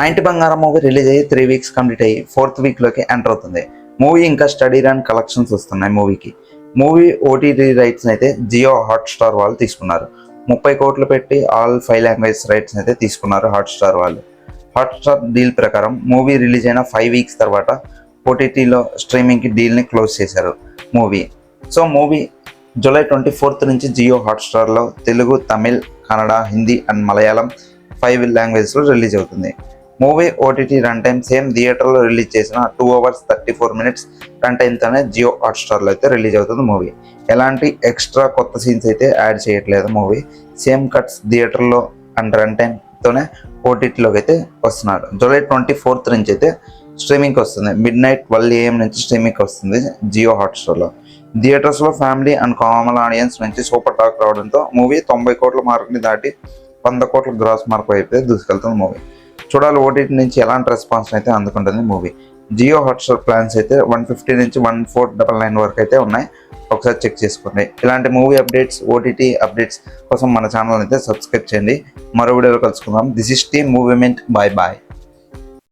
మా ఇంటి బంగారం మూవీ రిలీజ్ అయ్యి 3 వీక్స్ కంప్లీట్ అయ్యి 4th వీక్లోకి ఎంటర్ అవుతుంది. మూవీ ఇంకా స్టడీ రన్ కలెక్షన్స్ వస్తున్నాయి మూవీకి. మూవీ ఓటీటీ రైట్స్ అయితే జియో హాట్స్టార్ వాళ్ళు తీసుకున్నారు. 30 కోట్లు పెట్టి ఆల్ 5 లాంగ్వేజ్ రైట్స్ అయితే తీసుకున్నారు హాట్స్టార్ వాళ్ళు. హాట్స్టార్ డీల్ ప్రకారం మూవీ రిలీజ్ అయిన 5 వీక్స్ తర్వాత ఓటీటీలో స్ట్రీమింగ్కి డీల్ని క్లోజ్ చేశారు movie. So movie July 24th నుంచి జియో హాట్స్టార్లో తెలుగు, తమిళ్, కన్నడ, హిందీ అండ్ మలయాళం 5 లాంగ్వేజ్లో రిలీజ్ అవుతుంది. Movie OTT run time same థియేటర్లో రిలీజ్ చేసిన 2 hours 34 minutes రన్ టైంతోనే జియో హాట్స్టార్లో అయితే రిలీజ్ అవుతుంది మూవీ. ఎలాంటి ఎక్స్ట్రా కొత్త సీన్స్ అయితే యాడ్ చేయట్లేదు మూవీ. సేమ్ కట్స్ థియేటర్లో అండ్ రన్ టైంతోనే ఓటీటీలోకి అయితే వస్తున్నారు. జూలై 24th నుంచి అయితే స్ట్రీమింగ్కి వస్తుంది. midnight 12 AM నుంచి స్ట్రీమింగ్కి వస్తుంది జియో హాట్స్టార్లో. థియేటర్స్లో ఫ్యామిలీ అండ్ కామన్ ఆడియన్స్ నుంచి సూపర్ టాక్ రావడంతో మూవీ 90 కోట్ల మార్క్ని దాటి 100 కోట్ల గ్రాస్ మార్క్ అయితే దూసుకెళ్తుంది మూవీ. చూడాలి ఓటీటీ నుంచి ఎలాంటి రెస్పాన్స్ అయితే అందుకుంటుంది మూవీ. జియో హాట్స్టార్ ప్లాన్స్ అయితే 150 నుంచి 1499 వరకు అయితే ఉన్నాయి. ఒకసారి చెక్ చేసుకోండి. ఇలాంటి మూవీ అప్డేట్స్, ఓటీటీ అప్డేట్స్ కోసం మన ఛానల్ అయితే సబ్స్క్రైబ్ చేయండి. మరో వీడియోలో కలుసుకుందాం. This is team movement. Bye bye.